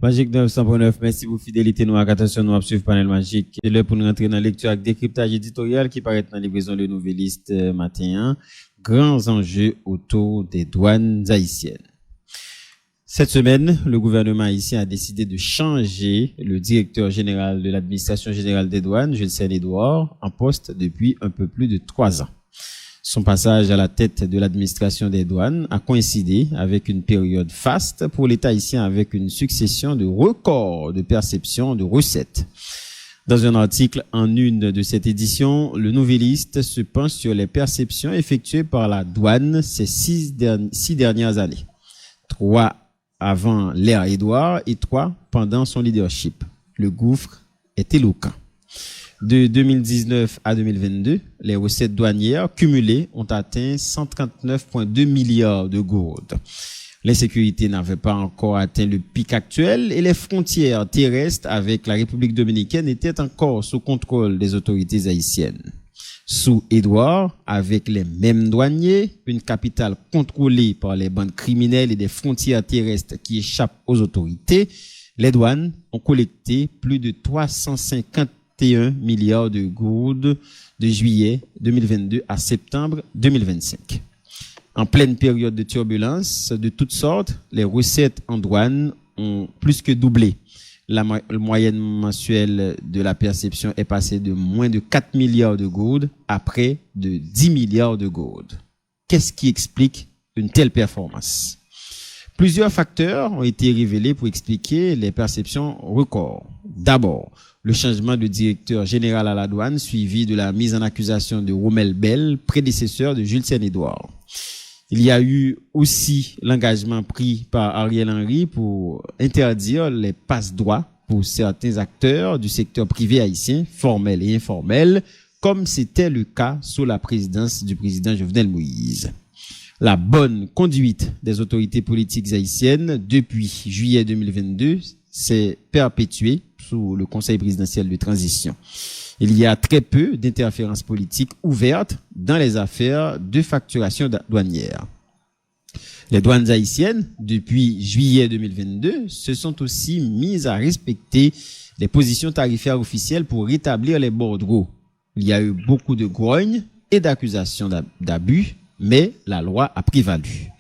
Magique 900.9, merci pour fidélité. Nous, attention, nous suivre panel magique. Et là, pour nous entrer dans la lecture avec décryptage éditorial qui paraît dans la livraison de Nouvelliste matin. Grands enjeux autour des douanes haïtiennes. Cette semaine, le gouvernement haïtien a décidé de changer le directeur général de l'administration générale des douanes, Jules Édouard, en poste depuis un peu plus de 3 ans. Son passage à la tête de l'administration des douanes a coïncidé avec une période faste pour l'État haïtien avec une succession de records de perception de recettes. Dans un article en une de cette édition, le Nouvelliste se penche sur les perceptions effectuées par la douane ces 6 dernières années. 3 avant l'ère Édouard et 3 pendant son leadership. Le gouffre est éloquent. De 2019 à 2022, les recettes douanières cumulées ont atteint 139,2 milliards de gourdes. L'insécurité n'avait pas encore atteint le pic actuel et les frontières terrestres avec la République dominicaine étaient encore sous contrôle des autorités haïtiennes. Sous Édouard, avec les mêmes douaniers, une capitale contrôlée par les bandes criminelles et des frontières terrestres qui échappent aux autorités, les douanes ont collecté plus de 351 milliards de gourdes de juillet 2022 à septembre 2025. En pleine période de turbulence de toutes sortes, les recettes en douane ont plus que doublé. La moyenne mensuelle de la perception est passée de moins de 4 milliards de gourdes à près de 10 milliards de gourdes. Qu'est-ce qui explique une telle performance? Plusieurs facteurs ont été révélés pour expliquer les perceptions records. D'abord, le changement de directeur général à la douane suivi de la mise en accusation de Romel Bell, prédécesseur de Jules Édouard. Il y a eu aussi l'engagement pris par Ariel Henry pour interdire les passe-droits pour certains acteurs du secteur privé haïtien, formel et informel, comme c'était le cas sous la présidence du président Jovenel Moïse. La bonne conduite des autorités politiques haïtiennes depuis juillet 2022 s'est perpétuée sous le Conseil présidentiel de transition. Il y a très peu d'interférences politiques ouvertes dans les affaires de facturation douanière. Les douanes haïtiennes, depuis juillet 2022, se sont aussi mises à respecter les positions tarifaires officielles pour rétablir les bordereaux. Il y a eu beaucoup de grognes et d'accusations d'abus, mais la loi a prévalu.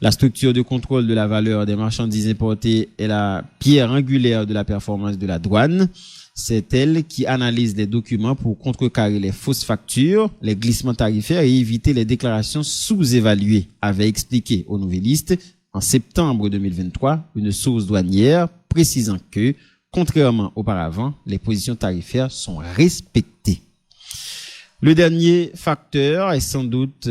La structure de contrôle de la valeur des marchandises importées est la pierre angulaire de la performance de la douane. C'est elle qui analyse les documents pour contrecarrer les fausses factures, les glissements tarifaires et éviter les déclarations sous-évaluées, avait expliqué au Nouvelliste en septembre 2023 une source douanière précisant que, contrairement auparavant, les positions tarifaires sont respectées. Le dernier facteur et sans doute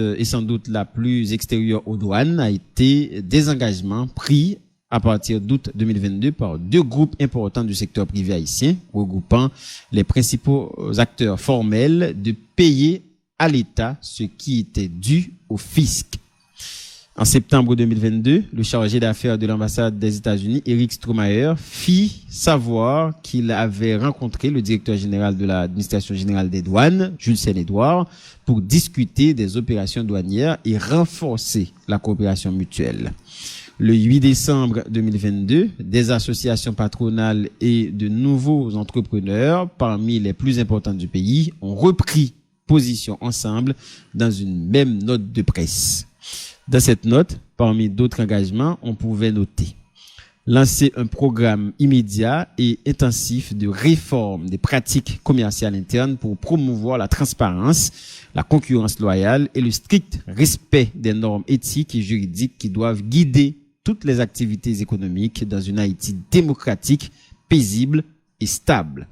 la plus extérieure aux douanes a été des engagements pris à partir d'août 2022 par 2 groupes importants du secteur privé haïtien, regroupant les principaux acteurs formels de payer à l'État ce qui était dû au fisc. En septembre 2022, le chargé d'affaires de l'ambassade des États-Unis, Eric Strohmayer, fit savoir qu'il avait rencontré le directeur général de l'administration générale des douanes, Jules Édouard, pour discuter des opérations douanières et renforcer la coopération mutuelle. Le 8 décembre 2022, des associations patronales et de nouveaux entrepreneurs, parmi les plus importants du pays, ont repris position ensemble dans une même note de presse. Dans cette note, parmi d'autres engagements, on pouvait noter lancer un programme immédiat et intensif de réforme des pratiques commerciales internes pour promouvoir la transparence, la concurrence loyale et le strict respect des normes éthiques et juridiques qui doivent guider toutes les activités économiques dans une Haïti démocratique, paisible et stable.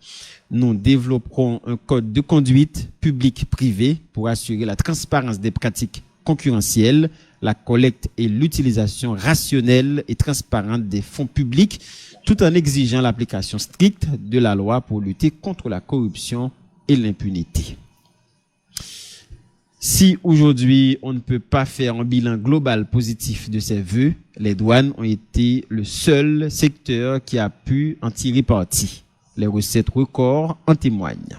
Nous développerons un code de conduite public-privé pour assurer la transparence des pratiques concurrentielles, la collecte et l'utilisation rationnelle et transparente des fonds publics, tout en exigeant l'application stricte de la loi pour lutter contre la corruption et l'impunité. Si aujourd'hui on ne peut pas faire un bilan global positif de ces vœux, les douanes ont été le seul secteur qui a pu en tirer parti. Les recettes records en témoignent.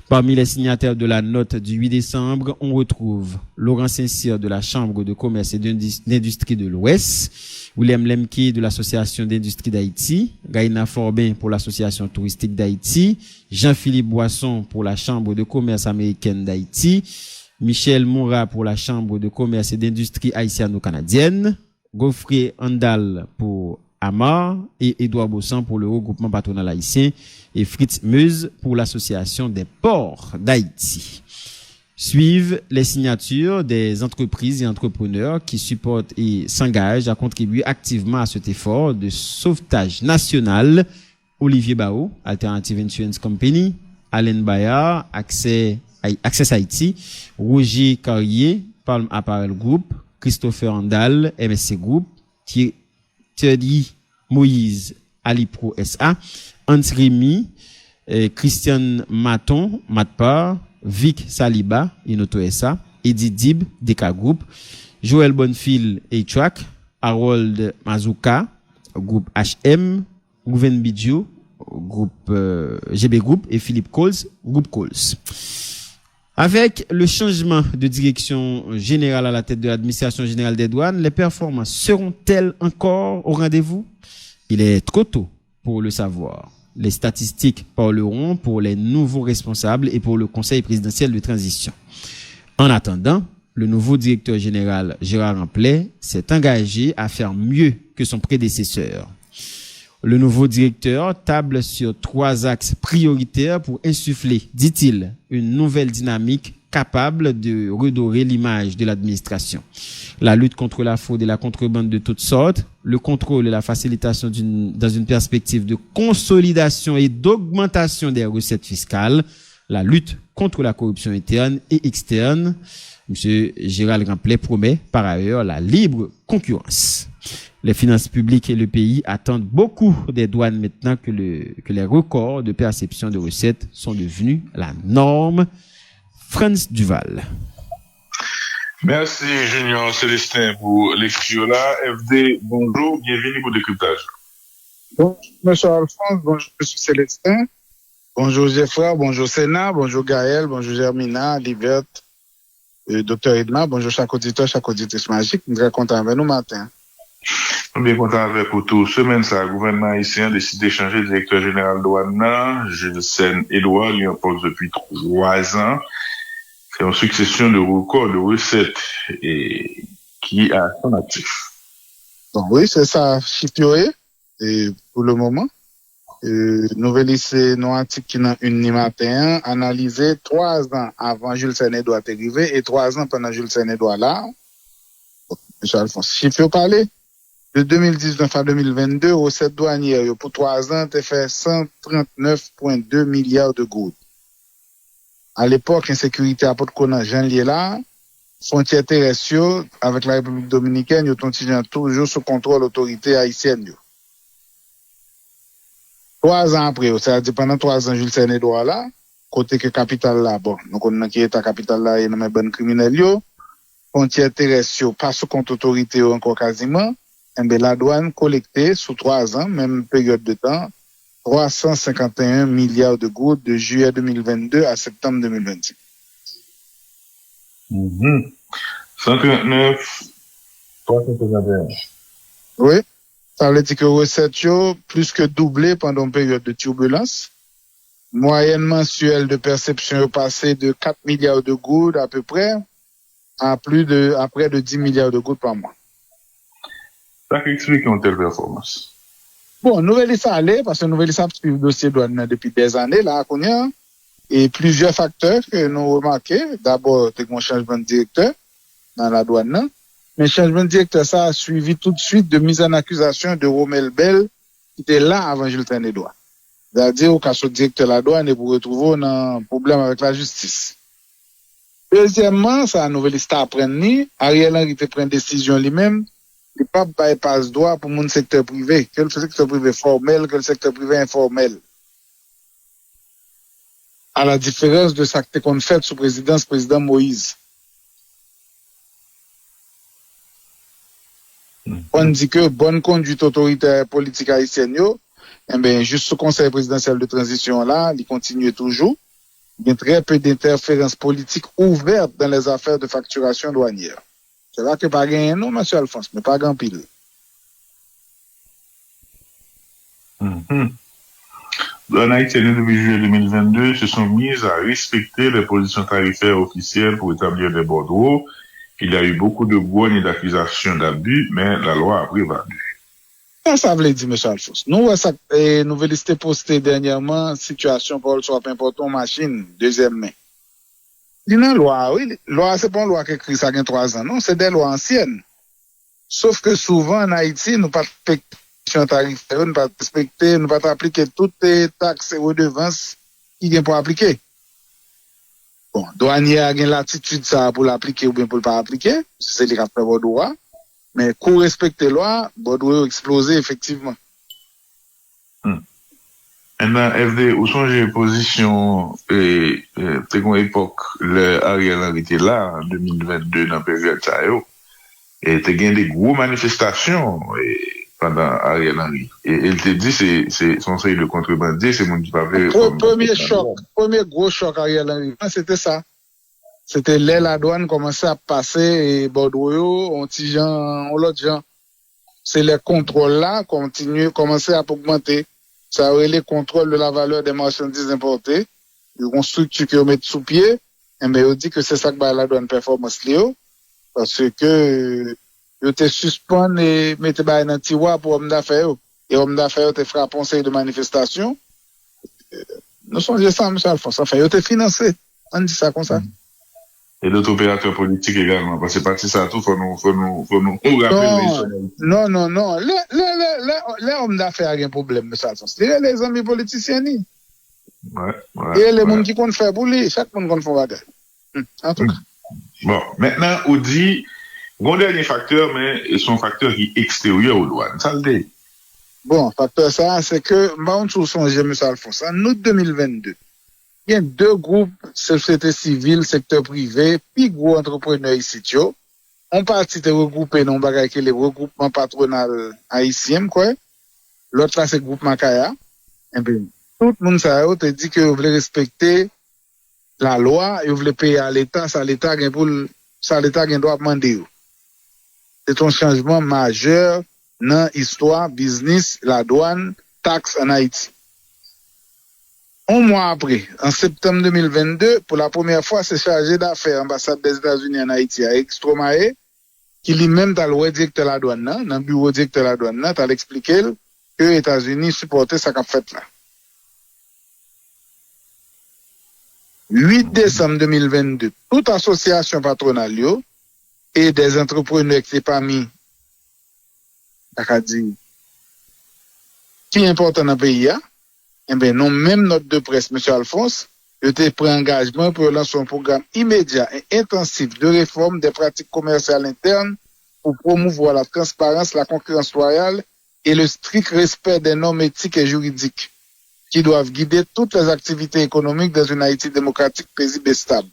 Parmi les signataires de la note du 8 décembre, on retrouve Laurent Saint-Cyr de la Chambre de commerce et d'industrie de l'Ouest, William Lemke de l'Association d'industrie d'Haïti, Gaïna Forbin pour l'Association touristique d'Haïti, Jean-Philippe Boisson pour la Chambre de commerce américaine d'Haïti, Michel Moura pour la Chambre de commerce et d'industrie haïtiano-canadienne, Godfrey Andal pour Amar et Édouard Bossan pour le regroupement patronal haïtien et Fritz Meuse pour l'association des ports d'Haïti. Suivent les signatures des entreprises et entrepreneurs qui supportent et s'engagent à contribuer activement à cet effort de sauvetage national. Olivier Bao, Alternative Insurance Company, Alain Bayard, Access Haïti, Roger Carrier, Palm Apparel Group, Christopher Andal, MSC Group, Thierry Moïse, Alipro SA, Hans Rémy, Christian Maton, Matpar, Vic Saliba, Inoto SA, Eddie Dib, Deka Group, Joël Bonnefil, A-Track, Harold Mazuka, Groupe HM, Gouven Bidjo, Groupe GB Group et Philippe Coles, Groupe Coles. Avec le changement de direction générale à la tête de l'administration générale des douanes, les performances seront-elles encore au rendez-vous? Il est trop tôt pour le savoir. Les statistiques parleront pour les nouveaux responsables et pour le conseil présidentiel de transition. En attendant, le nouveau directeur général Gérard Ramplet s'est engagé à faire mieux que son prédécesseur. Le nouveau directeur table sur 3 axes prioritaires pour insuffler, dit-il, une nouvelle dynamique capable de redorer l'image de l'administration. La lutte contre la fraude et la contrebande de toutes sortes, le contrôle et la facilitation dans une perspective de consolidation et d'augmentation des recettes fiscales, la lutte contre la corruption interne et externe. M. Gérald Ramplet promet par ailleurs la libre concurrence. Les finances publiques et le pays attendent beaucoup des douanes maintenant que les records de perception de recettes sont devenus la norme. Franz Duval. Merci Junior Célestin pour lecture là. FD, bonjour, bienvenue pour décryptage. Bonjour Monsieur Alphonse, bonjour Monsieur Célestin, bonjour Geoffroy, bonjour Sénat, bonjour Gaël, bonjour Germina, Livette, Dr Edma, bonjour chaque auditeur, chaque auditrice magique. Nous sommes contents avec nous matin. Bien content avec vous tous. Semaine, ça, le gouvernement haïtien décide d'échanger le directeur général douane, Jules Sen Edouard, lui en poste depuis 3 ans. C'est une succession de records de recettes et qui a son actif. Bon, oui, c'est ça, chiffré, et pour le moment. Nouvelle lycée Noatique qui n'a une matin, analysé 3 ans avant Jules Sen Edouard arrivé et 3 ans pendant Jules Sen Edouard là. Monsieur Alphonse, chiffre parler. De 2019 à 2022, recettes douanières pour 3 ans, t'es fait 139,2 milliards de gouttes. À l'époque, insécurité à Port-Conan, Jean là, frontière terrestre avec la République dominicaine, ils ont toujours sous contrôle autorité haïtienne. 3 ans après, c'est-à-dire pendant 3 ans, Jules Sen Edouard là, côté que capitale là, bon, donc on a qui est à capitale là, il y a une bonne criminelle, frontière terrestre, pas sous compte autorité encore quasiment, et bien la douane collectée sous 3 ans, même période de temps, 351 milliards de gouttes de juillet 2022 à septembre 2025. 139, 351. Oui, ça veut dire que recettes plus que doublé pendant une période de turbulence. Moyenne mensuelle de perception est passée de 4 milliards de gouttes à peu près à près de 10 milliards de gouttes par mois. Ça explique une telle performance. Bon, nouvelle liste allait, parce que nouvelle liste suit le dossier douane depuis des années, là, qu'on y a, et plusieurs facteurs que nous remarquons. D'abord, c'est un changement de directeur dans la douane, mais le changement de directeur, ça a suivi tout de suite de mise en accusation de Romel Bell, qui était là avant Jules Sen Edouard. C'est-à-dire, au cas où le directeur de la douane est pour retrouver un problème avec la justice. Deuxièmement, ça, la nouvelle liste apprend, Ariel Henry te prend une décision lui-même, il pas bypass droit pour mon secteur privé, que le secteur privé formel, que le secteur privé informel. À la différence de ça que qu'on fait sous président Moïse. On dit que bonne conduite autoritaire politique haïtienne, eh bien, juste ce conseil présidentiel de transition là, il continue toujours. il y a très peu d'interférences politiques ouvertes dans les affaires de facturation douanière. C'est là que pas gagné, non, monsieur Alphonse, mais pas grand pile. En Haïti, depuis juillet 2022, se sont mises à respecter les positions tarifaires officielles pour établir des bordereaux. Il y a eu beaucoup de grogne et d'accusations d'abus, mais la loi a prévalu. Ça veut dire, monsieur Alphonse. Nous, ça, nouvelle liste postée dernièrement, situation pour le swap important machine, deuxième main. Il y a une loi, oui. Loi, c'est pas une loi qui écrit ça il y a 3 ans, non, c'est des lois anciennes. Sauf que souvent, en Haïti, nous pas respecter tarifaire, nous pas respecter, nous pas appliquer toutes les taxes et redevances qui viennent pour appliquer. Bon, douanier a l'attitude ça pour l'appliquer ou bien pour le pas appliquer, c'est les qui fait vos droits. Mais pour respecter la loi, Bordeaux a explosé effectivement. Maintenant, FD, où sont les positions, c'est une époque, le Ariel Henry était là, en 2022, dans la période ça, et t'as gagné des grosses manifestations, pendant Ariel Henry. Et il te dit, c'est son série de contrebandiers, c'est mon qui parlait. Premier gros choc Ariel Henry, c'était ça. C'était là la douane commençait à passer et Bordeaux, on l'autre gens. C'est les contrôles là commençaient à augmenter. Ça aurait les contrôles de la valeur des marchandises importées. Ils ont structure qui mettent sous pied. Et bien, ils dit que c'est ça que la douane performance Léo. Parce que, ils te suspendent et mettent dans un tiroir pour hommes d'affaires. Et hommes d'affaires te frappent conseil de manifestation. Nous sommes ça, monsieur Alphonse. Enfin, ils te financé. On dit ça comme ça. Et d'autres opérateurs politiques également, parce que parti ça tout, faut nous rappeler. Non. Les hommes d'affaires ont un problème, monsieur Alphonse. Les amis politiciens, ni. Ouais. Et les gens qui comptent faire pour lui, chaque monde compte faire bagarre. En tout cas. Bon, maintenant, on dit, bon dernier facteur, mais son facteur qui est extérieur aux douanes. Ça le dit. Bon, facteur ça, c'est que, on sous songer, monsieur Alphonse, en août 2022, il y a 2 groupes, société civile, secteur privé, puis gros entrepreneurs ici, on partit de regrouper dans les regroupements patronal haïtien, quoi. L'autre là, c'est le groupe Makaya. Et bien, tout le monde, ça, te dit que vous voulez respecter la loi et vous voulez payer à l'État, ça l'État doit demander. C'est un changement majeur dans l'histoire, business, la douane, taxe en Haïti. Un mois après, en septembre 2022, pour la première fois, c'est chargé d'affaires ambassade des États-Unis en Haïti à Extromae, qui lui-même dans le directeur de la douane, dans le bureau directeur de la douane, t'as expliqué que les États-Unis supportaient ça qu'a fait là. 8 décembre 2022, toute association patronale et des entrepreneurs qui n'étaient pas mis, qui est important dans le pays, eh bien, non, même note de presse, M. Alphonse, il a pris engagement pour lancer un programme immédiat et intensif de réforme des pratiques commerciales internes pour promouvoir la transparence, la concurrence loyale et le strict respect des normes éthiques et juridiques qui doivent guider toutes les activités économiques dans une Haïti démocratique, paisible et stable.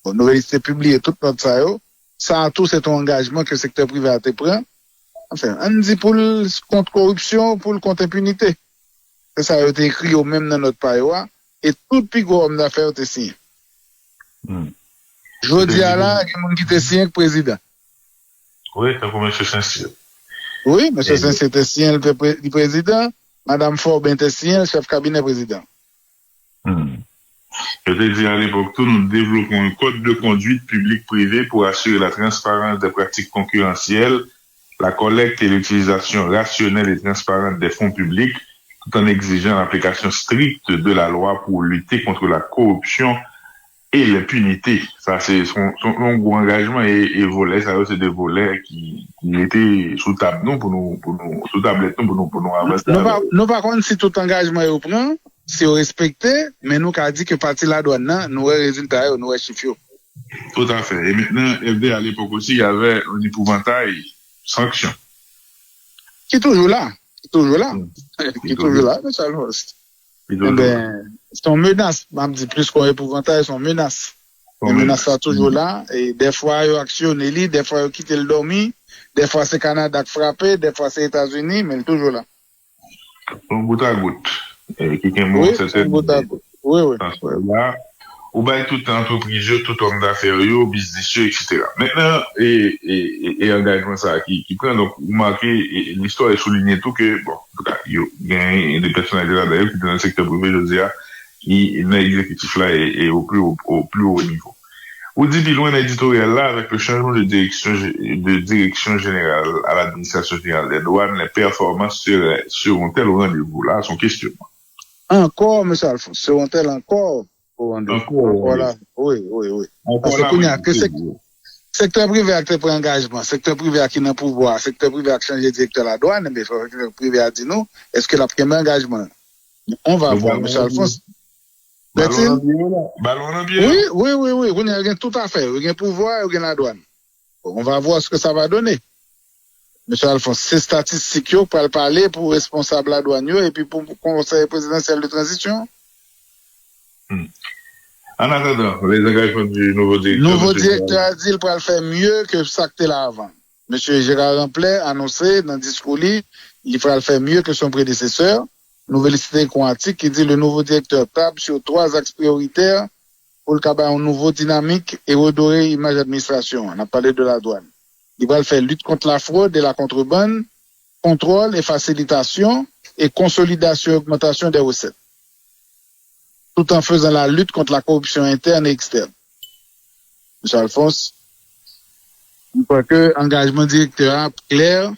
Bon, nous avons publié toute notre ça. Ça, tout, c'est un engagement que le secteur privé a pris. Enfin, on dit pour le contre corruption, pour le contre impunité. Ça a été écrit au même dans notre pays, et tout plus gros homme d'affaires a signé. Je dis à là, il y a des gens qui ont signé le président. Oui, c'est pour M. Saint-Cyr. Oui, M. Saint-Cyr était signé le président, Mme Forbin était signé le chef cabinet président. Je te dis à l'époque, nous développons un code de conduite publique-privée pour assurer la transparence des pratiques concurrentielles, la collecte et l'utilisation rationnelle et transparente des fonds publics, tout en exigeant l'application stricte de la loi pour lutter contre la corruption et l'impunité. Ça, c'est son gros engagement et volets, ça, c'est des volets qui étaient sous table, pour nous avancer. Nous, par contre, si tout engagement est pris, si on respecte, mais nous, avons dit que partie la douane, nous, avons résultat, nous, avons chiffre. Tout à fait. Et maintenant, FD, à l'époque aussi, il y avait un épouvantail sanction. Qui est toujours là. Qui est toujours là, M. Alphonse. Eh ben, c'est une menace. Je dis plus qu'on épouvantail, c'est une menace. Les menaces sont toujours là. Et des fois, ils actionnent, des fois, ils quittent le dormi. Des fois, c'est Canada qui frappe, des fois, c'est États-Unis, mais il est toujours là. Un goutte à goutte. Et oui, un goutte à goutte. Oui. Là, ou bien toute entreprise, tout homme d'affaires, business, etc. Maintenant, et engagement ça qui prend, donc, vous marquez, l'histoire est soulignée tout que, bon, en tout cas, il y a des personnalités là d'ailleurs qui sont dans le secteur privé, je veux dire, qui, l'exécutif là est au plus haut niveau. Vous dites, loin l'éditorial là, avec le changement de direction générale à l'administration générale des douanes, les performances seront-elles au rendez-vous? Là, son questionnement. Encore, M. Alphonse, seront-elles encore au rendez-vous? Encore là. Oui. Parce que secteur privé a pris engagement, secteur privé a qui n'a pouvoir, secteur privé a changé directeur de la douane, mais secteur privé a dit non. Est-ce que la première engagement? On va voir, M. Alphonse. Ballon en bien. Oui. Vous avez tout à fait. Vous avez pouvoir, vous avez la douane. On va voir ce que ça va donner. Monsieur Alphonse, c'est statistique pour le parler pour responsable la douane et puis pour conseil présidentiel de transition. En attendant, les engagements du nouveau directeur. Nouveau directeur a dit qu'il pourrait faire mieux que ça que là avant. Monsieur Gérard Ramplet a annoncé dans le discours, il pourrait faire mieux que son prédécesseur. Nouvelle cité quantique qui dit le nouveau directeur table sur 3 axes prioritaires pour le cabas un nouveau dynamique et redorer l'image d'administration. On a parlé de la douane. Il va faire lutte contre la fraude et la contrebande, contrôle et facilitation et consolidation et augmentation des recettes. Tout en faisant la lutte contre la corruption interne et externe. M. Alphonse, je crois que engagement directeur clair,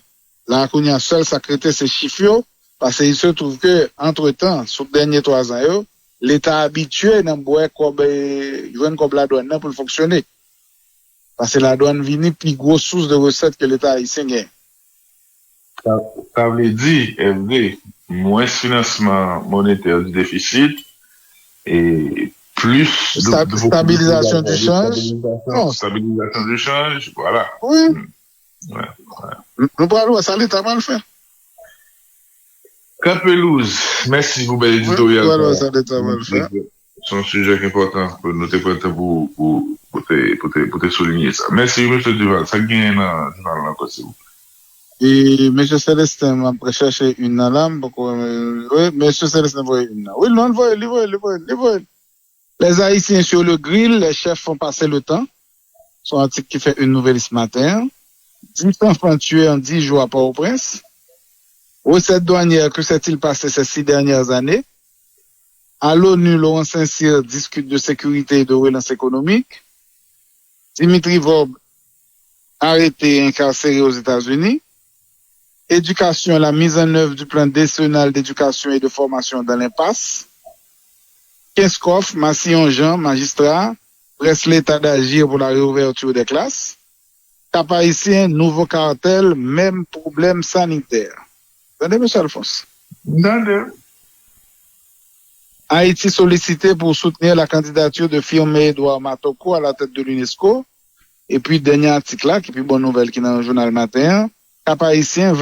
là, qu'on y a seul secrétaire, c'est chiffre. Parce qu'il se trouve que, entre-temps, sur les derniers 3 ans, l'État habitué n'a pas comme la douane pour fonctionner. Parce que la douane vient plus grosse source de recettes que l'État haïtien gagne. Ça veut dire, FD, moins financement monétaire du déficit et plus stabilisation du change. Stabilisation du change, voilà. Oui. Nous parlons, ça l'État va le faire. Capelouse, merci pour bel éditorial. Voilà, ça l'État va le faire. C'est un sujet important pour nous pour te souligner ça. Merci, M. Duval. Ça gagne dans le journal encore, s'il vous plaît. Et M. Célestin m'a cherché une lame. Oui, M. Célestin voit une. Oui, non, il voit. Les Haïtiens sur le grill, les chefs font passer le temps. Son article qui fait une nouvelle ce matin. 10 enfants tués en 10 jours à Port-au-Prince. Recettes douanières, que s'est-il passé ces 6 dernières années? À l'ONU, Laurent Saint-Cyr discute de sécurité et de relance économique. Dimitri Vob, arrêté et incarcéré aux États-Unis. Éducation, la mise en œuvre du plan décennal d'éducation et de formation dans l'impasse. Kinskoff, Massillon-Jean, magistrat, presse l'État d'agir pour la réouverture des classes. Cap-Haïtien, nouveau cartel, même problème sanitaire. Attendez, M. Alphonse. Haïti sollicité pour soutenir la candidature de Firmé Edouard Matoko à la tête de l'UNESCO. Et puis, dernier article là, qui est plus bonne nouvelle qui est dans le journal matin. Cap-Haïtien,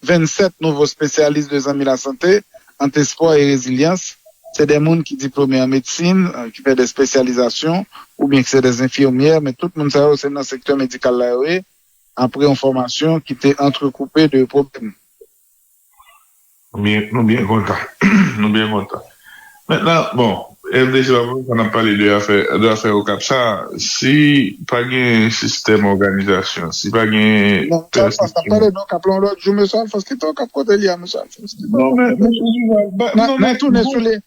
27 nouveaux spécialistes de Zami la santé, entre espoir et résilience. C'est des gens qui diplômés en médecine, qui font des spécialisations, ou bien que c'est des infirmières, mais tout le monde sait c'est dans le secteur médical là, oui, après une formation qui était entrecoupée de problèmes. Nous bien contents. Maintenant, bon, FDC, on a parlé de affaires au Cap, ça, si pas un système organisation, si pas un... Non, ça, t'as parlé de Cap, l'autre jour, M. Alphonse, qui est au Cap côté lié, M. Alphonse. Non, mais tournez sur les...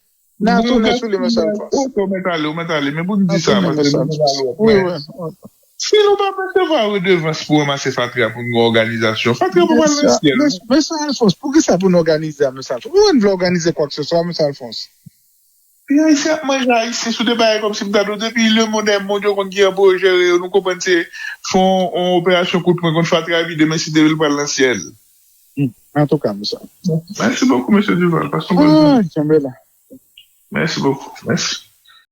Non, tournez sur les, M. Alphonse. On met allé, mais vous nous dites ça, oui. Si nous pas percevoir redevance pour ramasser Fatria pour une organisation, Fatria pour mal le ciel. M. Alphonse, pour qui ça pour nous organiser, M. Alphonse? Vous ne organiser quoi que ce soit, M. Alphonse? Puis ici, sous débat comme si depuis le modèle mondial qu'on dit pour gérer, nous comprenons font une opération coup de poing contre Fatria, mais si devait pas le ciel. En tout cas, M. Merci beaucoup, M. Duval. Merci beaucoup. Merci.